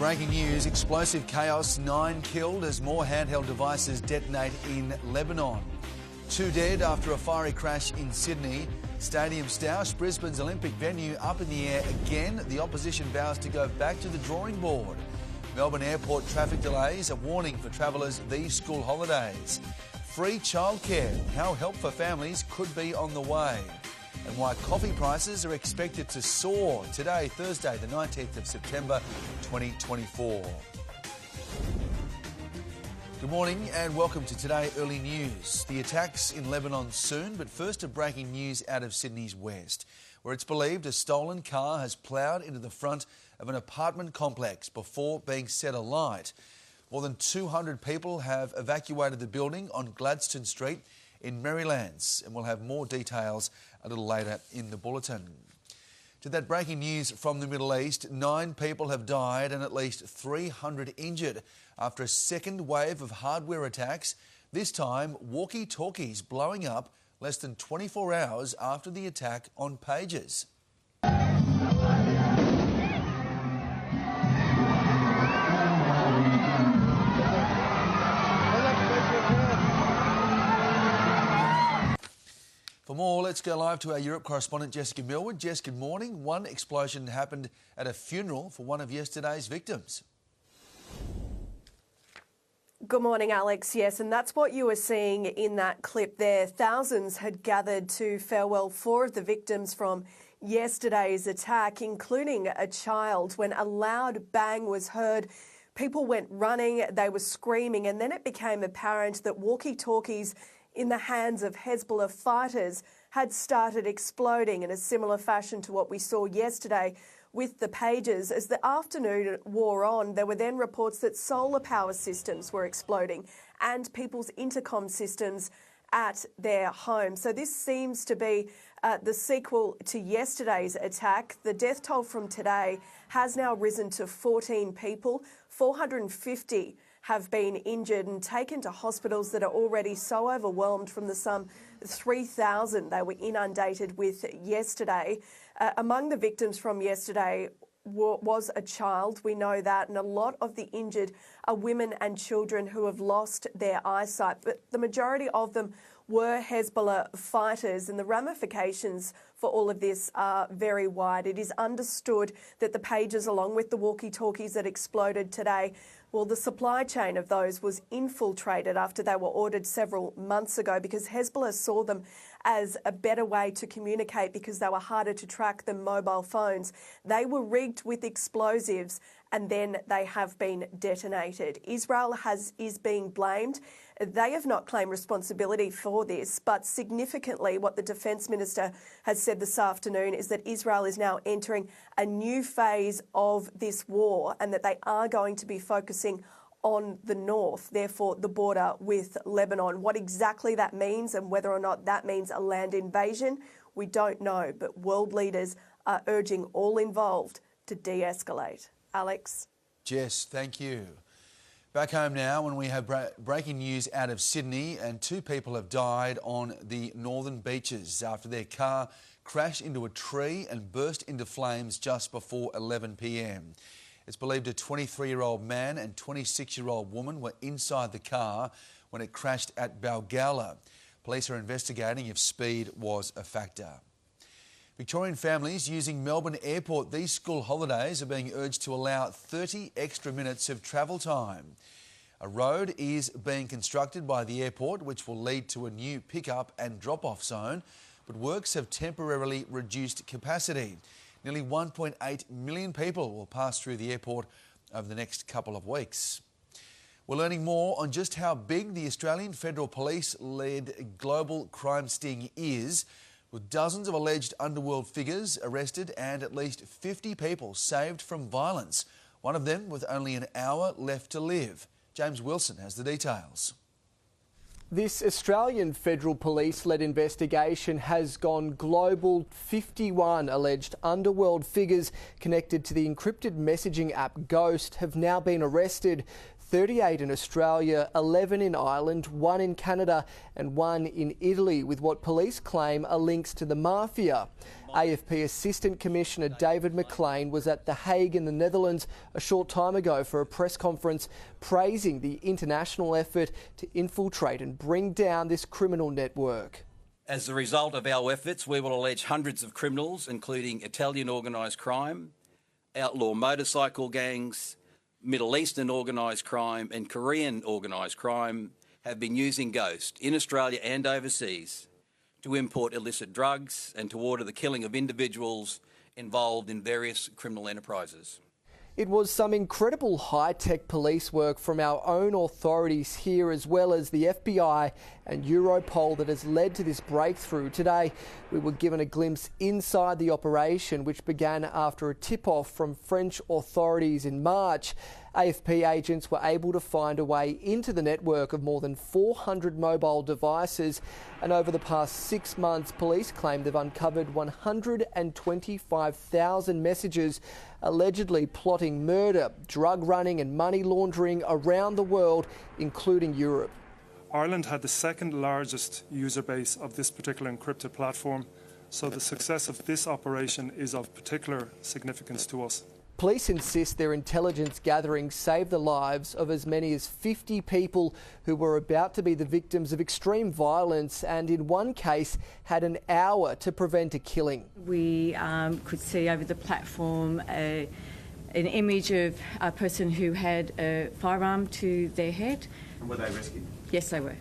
Breaking news, explosive chaos, 9 killed as more handheld devices detonate in Lebanon. 2 dead after a fiery crash in Sydney. Stadium Stoush, Brisbane's Olympic venue, up in the air again. The opposition vows to go back to the drawing board. Melbourne airport traffic delays, a warning for travellers these school holidays. Free childcare, how help for families could be on the way. And why coffee prices are expected to soar today, Thursday, the 19th of September 2024. Good morning and welcome to Today Early News. The attacks in Lebanon soon, but first a breaking news out of Sydney's west, where it's believed a stolen car has ploughed into the front of an apartment complex before being set alight. More than 200 people have evacuated the building on Gladstone Street in Merrylands, and we'll have more details a little later in the bulletin. To that breaking news from the Middle East, 9 people have died and at least 300 injured after a second wave of hardware attacks, this time walkie-talkies blowing up less than 24 hours after the attack on pages. For more, let's go live to our Europe correspondent, Jessica Millwood. Jess, good morning. One explosion happened at a funeral for one of yesterday's victims. Good morning, Alex. Yes, and that's what you were seeing in that clip there. Thousands had gathered to farewell 4 of the victims from yesterday's attack, including a child. When a loud bang was heard, people went running, they were screaming, and then it became apparent that walkie-talkies in the hands of Hezbollah fighters had started exploding in a similar fashion to what we saw yesterday with the pages. As the afternoon wore on, there were then reports that solar power systems were exploding and people's intercom systems at their home. So this seems to be the sequel to yesterday's attack. The death toll from today has now risen to 14 people. 450 have been injured and taken to hospitals that are already so overwhelmed from the some 3,000 they were inundated with yesterday. Among the victims from yesterday was a child, we know that, and a lot of the injured are women and children who have lost their eyesight, but the majority of them were Hezbollah fighters, and the ramifications for all of this are very wide. It is understood that the pages, along with the walkie-talkies that exploded today, well, the supply chain of those was infiltrated after they were ordered several months ago because Hezbollah saw them as a better way to communicate because they were harder to track than mobile phones. They were rigged with explosives and then they have been detonated. Israel is being blamed. They have not claimed responsibility for this, but significantly what the Defence Minister has said this afternoon is that Israel is now entering a new phase of this war and that they are going to be focusing on the north, therefore the border with Lebanon. What exactly that means and whether or not that means a land invasion, we don't know, but world leaders are urging all involved to de-escalate. Alex? Jess, thank you. Back home now, when we have breaking news out of Sydney, and 2 people have died on the northern beaches after their car crashed into a tree and burst into flames just before 11 p.m. It's believed a 23-year-old man and 26-year-old woman were inside the car when it crashed at Balgowlah. Police are investigating if speed was a factor. Victorian families using Melbourne Airport these school holidays are being urged to allow 30 extra minutes of travel time. A road is being constructed by the airport which will lead to a new pick-up and drop-off zone, but works have temporarily reduced capacity. Nearly 1.8 million people will pass through the airport over the next couple of weeks. We're learning more on just how big the Australian Federal Police-led global crime sting is, with dozens of alleged underworld figures arrested and at least 50 people saved from violence, one of them with only an hour left to live. James Wilson has the details. This Australian Federal Police-led investigation has gone global. 51 alleged underworld figures connected to the encrypted messaging app Ghost have now been arrested. 38 in Australia, 11 in Ireland, 1 in Canada and 1 in Italy, with what police claim are links to the mafia. AFP Assistant Commissioner David McLean was at The Hague in the Netherlands a short time ago for a press conference praising the international effort to infiltrate and bring down this criminal network. As a result of our efforts, we will allege hundreds of criminals, including Italian organised crime, outlaw motorcycle gangs, Middle Eastern organised crime and Korean organised crime, have been using Ghost in Australia and overseas to import illicit drugs and to order the killing of individuals involved in various criminal enterprises. It was some incredible high-tech police work from our own authorities here, as well as the FBI and Europol, that has led to this breakthrough. Today, we were given a glimpse inside the operation, which began after a tip-off from French authorities in March. AFP agents were able to find a way into the network of more than 400 mobile devices, and over the past 6 months, police claim they've uncovered 125,000 messages allegedly plotting murder, drug running and money laundering around the world, including Europe. Ireland had the second largest user base of this particular encrypted platform, so the success of this operation is of particular significance to us. Police insist their intelligence gathering saved the lives of as many as 50 people who were about to be the victims of extreme violence, and in one case had an hour to prevent a killing. We could see over the platform an image of a person who had a firearm to their head. And were they rescued? Yes, they were.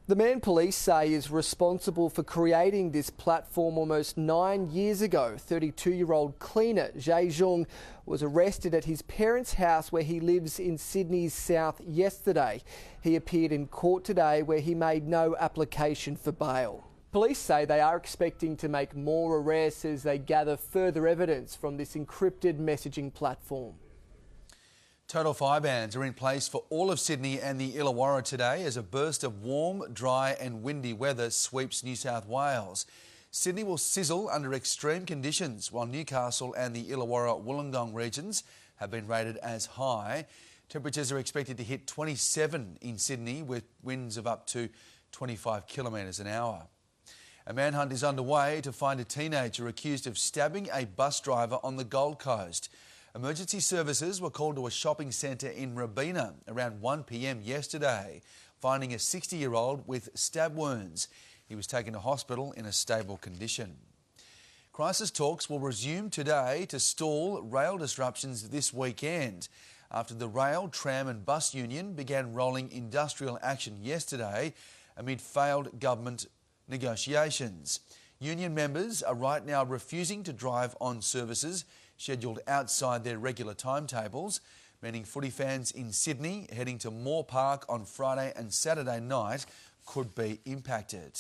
The man police say is responsible for creating this platform almost 9 years ago, 32-year-old cleaner Jae Jung, was arrested at his parents' house where he lives in Sydney's south yesterday. He appeared in court today where he made no application for bail. Police say they are expecting to make more arrests as they gather further evidence from this encrypted messaging platform. Total fire bans are in place for all of Sydney and the Illawarra today as a burst of warm, dry and windy weather sweeps New South Wales. Sydney will sizzle under extreme conditions, while Newcastle and the Illawarra-Wollongong regions have been rated as high. Temperatures are expected to hit 27 in Sydney with winds of up to 25 kilometres an hour. A manhunt is underway to find a teenager accused of stabbing a bus driver on the Gold Coast. Emergency services were called to a shopping centre in Lebanon around 1 p.m. yesterday, finding a 60-year-old with stab wounds. He was taken to hospital in a stable condition. Crisis talks will resume today to stall rail disruptions this weekend after the rail, tram and bus union began rolling industrial action yesterday amid failed government negotiations. Union members are right now refusing to drive on services scheduled outside their regular timetables, meaning footy fans in Sydney heading to Moore Park on Friday and Saturday night could be impacted.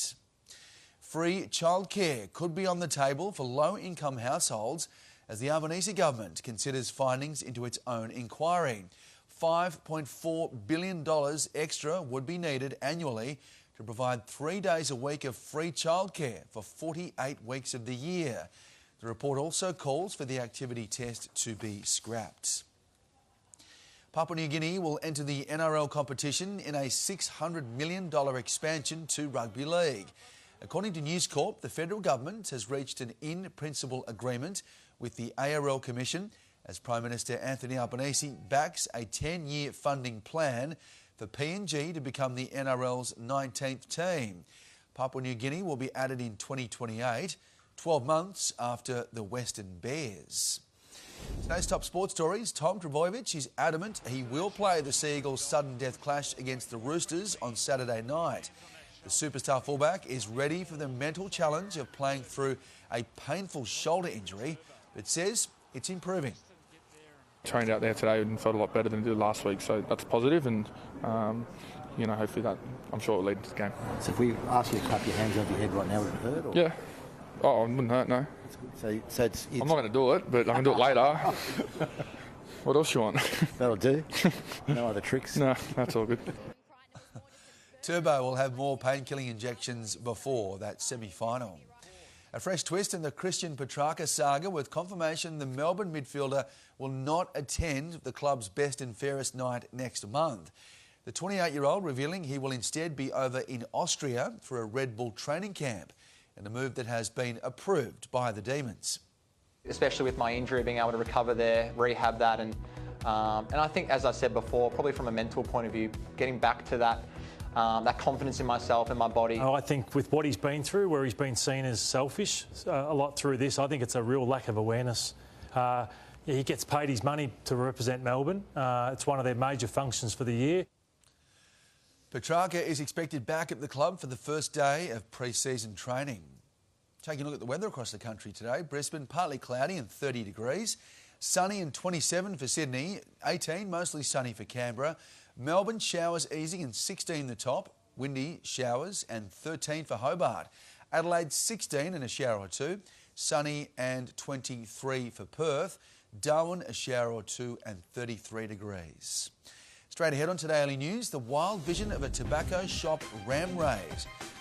Free childcare could be on the table for low-income households as the Albanese government considers findings into its own inquiry. $5.4 billion extra would be needed annually to provide 3 days a week of free childcare for 48 weeks of the year. The report also calls for the activity test to be scrapped. Papua New Guinea will enter the NRL competition in a $600 million expansion to rugby league. According to News Corp, the federal government has reached an in-principle agreement with the ARL Commission as Prime Minister Anthony Albanese backs a 10-year funding plan for PNG to become the NRL's 19th team. Papua New Guinea will be added in 2028. 12 months after the Western Bears. Today's top sports stories. Tom Trbojevic is adamant he will play the Sea Eagles' sudden death clash against the Roosters on Saturday night. The superstar fullback is ready for the mental challenge of playing through a painful shoulder injury, but says it's improving. Trained out there today and felt a lot better than it did last week, so that's positive, and hopefully that, I'm sure, will lead into the game. So if we ask you to clap your hands over your head right now, would it hurt? Or? Yeah. Oh, it wouldn't hurt, no. So it's I'm not going to do it, but I can do it later. What else you want? That'll do. No other tricks? No, that's all good. Turbo will have more painkilling injections before that semi-final. A fresh twist in the Christian Petrarca saga with confirmation the Melbourne midfielder will not attend the club's best and fairest night next month. The 28-year-old revealing he will instead be over in Austria for a Red Bull training camp. in a move that has been approved by the Demons. Especially with my injury, being able to recover there, rehab that, and I think, as I said before, probably from a mental point of view, getting back to that confidence in myself and my body. I think with what he's been through, where he's been seen as selfish a lot through this, I think it's a real lack of awareness. He gets paid his money to represent Melbourne. It's one of their major functions for the year. Petrarca is expected back at the club for the first day of pre-season training. Taking a look at the weather across the country today. Brisbane, partly cloudy and 30 degrees. Sunny and 27 for Sydney. 18, mostly sunny for Canberra. Melbourne, showers easing and 16 the top. Windy, showers and 13 for Hobart. Adelaide, 16 and a shower or two. Sunny and 23 for Perth. Darwin, a shower or two and 33 degrees. Straight ahead on Today Early News, the wild vision of a tobacco shop ram raid.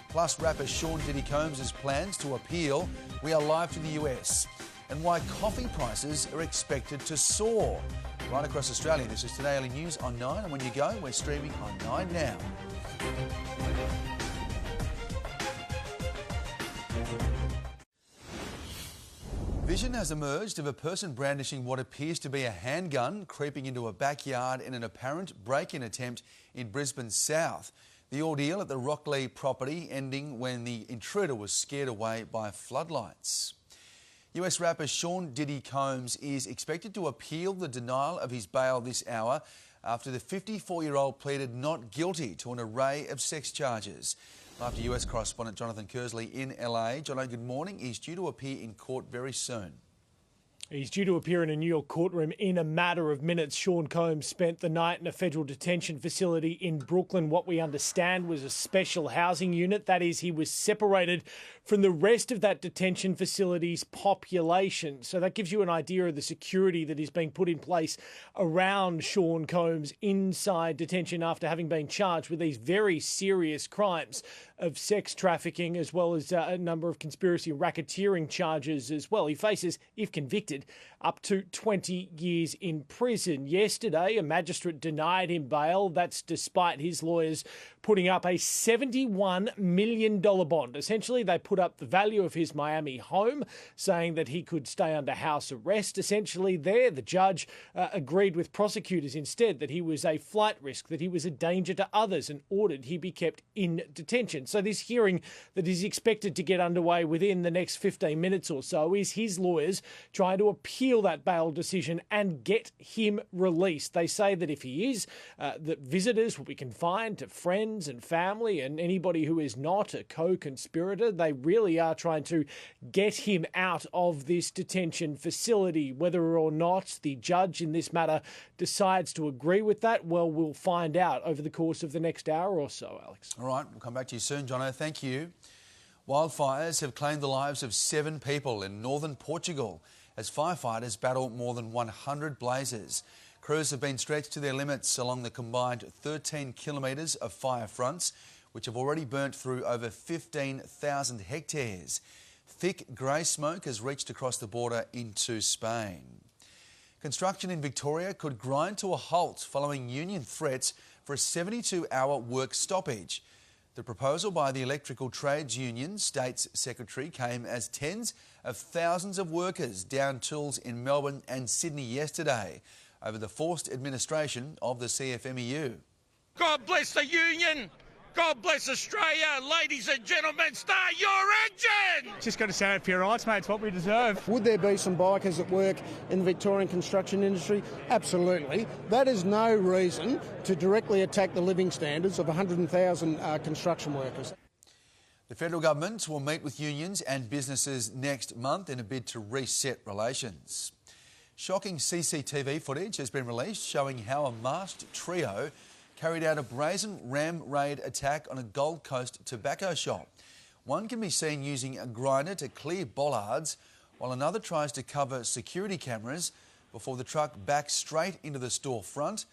Plus, rapper Diddy Combs' plans to appeal. We are live to the US. And why coffee prices are expected to soar. Right across Australia, this is Today Early News on 9. And when you go, we're streaming on 9 Now. Vision has emerged of a person brandishing what appears to be a handgun creeping into a backyard in an apparent break-in attempt in Brisbane South. The ordeal at the Rockley property ending when the intruder was scared away by floodlights. US rapper Diddy Combs is expected to appeal the denial of his bail this hour after the 54-year-old pleaded not guilty to an array of sex charges. After US correspondent Jonathan Kersley in LA. Jono, good morning. He's due to appear in court very soon. He's due to appear in a New York courtroom in a matter of minutes. Sean Combs spent the night in a federal detention facility in Brooklyn. What we understand was a special housing unit. That is, he was separated from the rest of that detention facility's population. So that gives you an idea of the security that is being put in place around Sean Combs inside detention after having been charged with these very serious crimes of sex trafficking, as well as a number of conspiracy and racketeering charges as well. He faces, if convicted, up to 20 years in prison. Yesterday, a magistrate denied him bail. That's despite his lawyers putting up a $71 million bond. Essentially, they put up the value of his Miami home, saying that he could stay under house arrest. Essentially, there, the judge agreed with prosecutors instead that he was a flight risk, that he was a danger to others, and ordered he be kept in detention. So this hearing that is expected to get underway within the next 15 minutes or so is his lawyers trying to appeal that bail decision and get him released. They say that if he is, that visitors will be confined to friends and family, and anybody who is not a co-conspirator. They really are trying to get him out of this detention facility. Whether or not the judge in this matter decides to agree with that, well, we'll find out over the course of the next hour or so, Alex. All right, we'll come back to you soon, Jono. Thank you. Wildfires have claimed the lives of 7 people in northern Portugal as firefighters battle more than 100 blazes. Crews have been stretched to their limits along the combined 13 kilometres of fire fronts, which have already burnt through over 15,000 hectares. Thick grey smoke has reached across the border into Spain. Construction in Victoria could grind to a halt following union threats for a 72-hour work stoppage. The proposal by the Electrical Trades Union States Secretary came as tens of thousands of workers downed tools in Melbourne and Sydney yesterday over the forced administration of the CFMEU. God bless the union! God bless Australia! Ladies and gentlemen, start your engine! Just got to stand up for your rights, mate. It's what we deserve. Would there be some bikers at work in the Victorian construction industry? Absolutely. That is no reason to directly attack the living standards of 100,000 construction workers. The federal government will meet with unions and businesses next month in a bid to reset relations. Shocking CCTV footage has been released showing how a masked trio carried out a brazen ram raid attack on a Gold Coast tobacco shop. One can be seen using a grinder to clear bollards, while another tries to cover security cameras before the truck backs straight into the store front,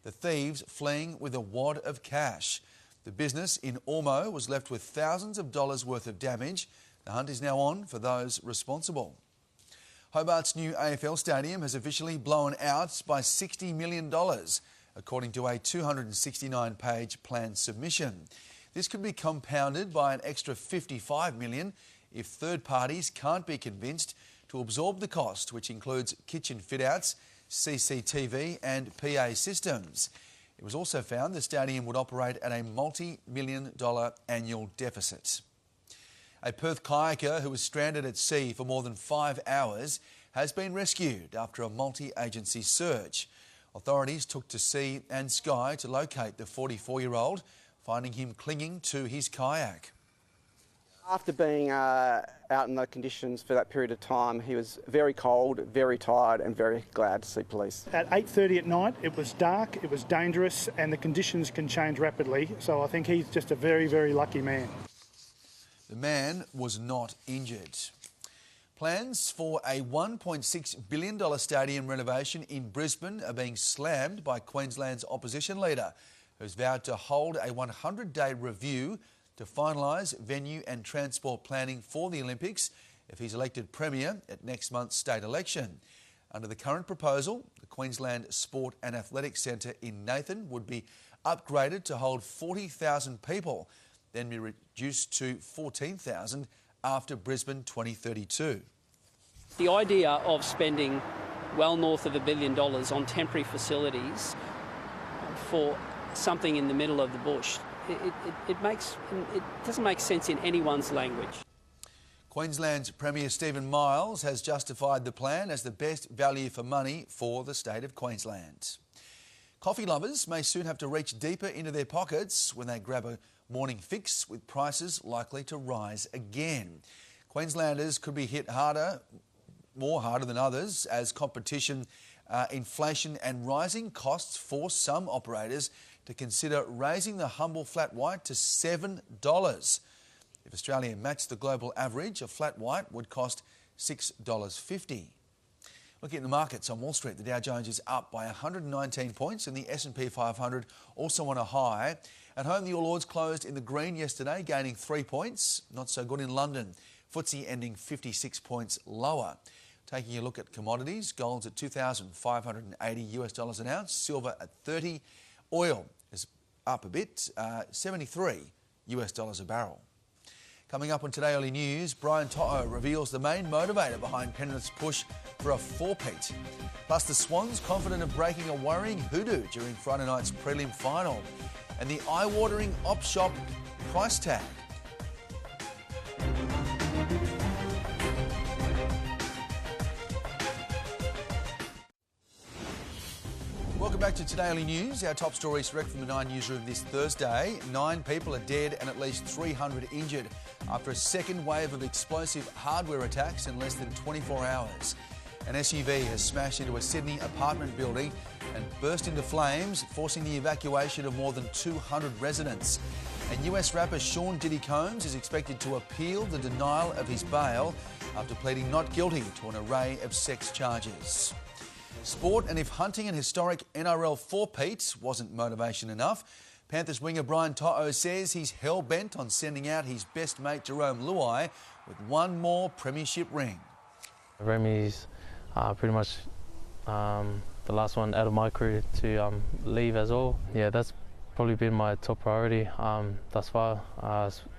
the thieves fleeing with a wad of cash. The business in Ormo was left with thousands of dollars worth of damage. The hunt is now on for those responsible. Hobart's new AFL stadium has officially blown out by $60 million, according to a 269-page plan submission. This could be compounded by an extra $55 million if third parties can't be convinced to absorb the cost, which includes kitchen fit-outs, CCTV and PA systems. It was also found the stadium would operate at a multi-million-dollar annual deficit. A Perth kayaker who was stranded at sea for more than 5 hours has been rescued after a multi-agency search. Authorities took to sea and sky to locate the 44-year-old, finding him clinging to his kayak. After being out in the conditions for that period of time, he was very cold, very tired and very glad to see police. At 8:30 at night, it was dark, it was dangerous, and the conditions can change rapidly. So I think he's just a very, very lucky man. The man was not injured. Plans for a $1.6 billion stadium renovation in Brisbane are being slammed by Queensland's opposition leader, who's vowed to hold a 100-day review to finalise venue and transport planning for the Olympics if he's elected Premier at next month's state election. Under the current proposal, the Queensland Sport and Athletics Centre in Nathan would be upgraded to hold 40,000 people, then be reduced to 14,000 after Brisbane 2032. The idea of spending well north of $1 billion on temporary facilities for something in the middle of the bush, it doesn't make sense in anyone's language. Queensland's Premier Stephen Miles has justified the plan as the best value for money for the state of Queensland. Coffee lovers may soon have to reach deeper into their pockets when they grab a morning fix, with prices likely to rise again. Queenslanders could be hit harder than others as competition, inflation and rising costs force some operators to consider raising the humble flat white to $7. If Australia matched the global average, a flat white would cost $6.50. Looking at the markets on Wall Street, the Dow Jones is up by 119 points and the S&P 500 also on a high. At home, the All Ords closed in the green yesterday, gaining 3 points. Not so good in London. FTSE ending 56 points lower. Taking a look at commodities, gold's at $2,580 an ounce, silver at 30, oil is up a bit, $73 a barrel. Coming up on Today Early News, Brian To'o reveals the main motivator behind Penrith's push for a four-peat. Plus, the Swans confident of breaking a worrying hoodoo during Friday night's prelim final. And the eye-watering op shop price tag. Welcome back to Today Early News. Our top stories direct from the 9 newsroom this Thursday. 9 people are dead and at least 300 injured after a second wave of explosive hardware attacks in less than 24 hours. An SUV has smashed into a Sydney apartment building and burst into flames, forcing the evacuation of more than 200 residents. And US rapper Diddy Combs is expected to appeal the denial of his bail after pleading not guilty to an array of sex charges. Sport, and if hunting an historic NRL four-peat wasn't motivation enough, Panthers winger Brian To'o says he's hell-bent on sending out his best mate Jerome Luai with one more premiership ring. Remy's pretty much the last one out of my career to leave as well. Yeah, that's probably been my top priority thus far,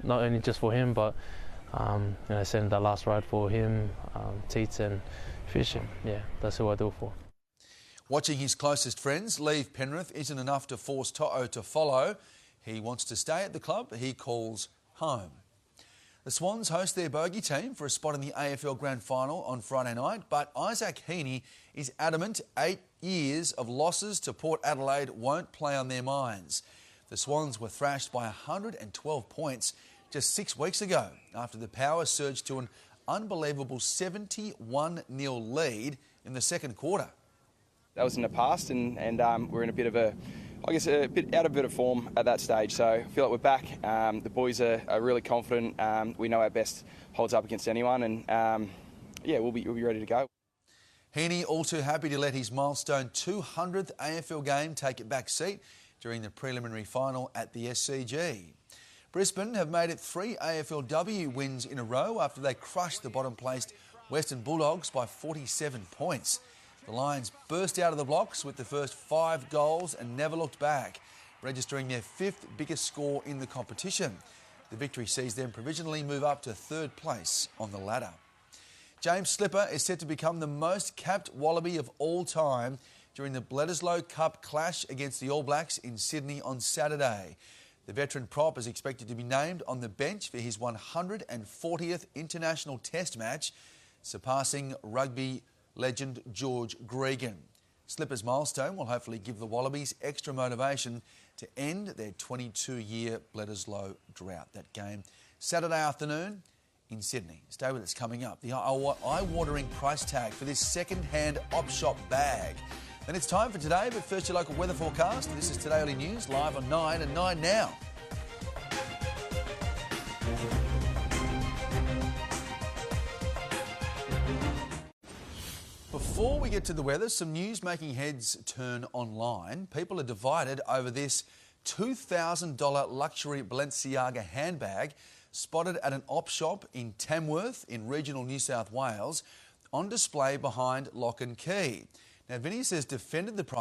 not only just for him, but sending that last ride for him, Teats and Fishing. Yeah, that's who I do it for. Watching his closest friends leave Penrith isn't enough to force To'o to follow. He wants to stay at the club he calls home. The Swans host their bogey team for a spot in the AFL Grand Final on Friday night, but Isaac Heaney is adamant 8 years of losses to Port Adelaide won't play on their minds. The Swans were thrashed by 112 points just 6 weeks ago after the Power surged to an unbelievable 71-0 lead in the second quarter. That was in the past, and we're in a bit of a bit out of form at that stage. So I feel like we're back. The boys are really confident. We know our best holds up against anyone, and we'll be ready to go. Heaney all too happy to let his milestone 200th AFL game take a back seat during the preliminary final at the SCG. Brisbane have made it 3 AFLW wins in a row after they crushed the bottom-placed Western Bulldogs by 47 points. The Lions burst out of the blocks with the first 5 goals and never looked back, registering their 5th biggest score in the competition. The victory sees them provisionally move up to third place on the ladder. James Slipper is set to become the most capped Wallaby of all time during the Bledisloe Cup clash against the All Blacks in Sydney on Saturday. The veteran prop is expected to be named on the bench for his 140th international test match, surpassing rugby legend George Gregan. Slipper's milestone will hopefully give the Wallabies extra motivation to end their 22-year Bledisloe drought. That game Saturday afternoon in Sydney. Stay with us. Coming up, the eye-watering price tag for this second-hand op-shop bag. Then it's time for Today, but first your local weather forecast. This is Today Early News, live on 9 and 9 now. Before we get to the weather, some news making heads turn online. People are divided over this $2,000 luxury Balenciaga handbag spotted at an op shop in Tamworth in regional New South Wales on display behind Lock and Key. Now, Vinny says defended the price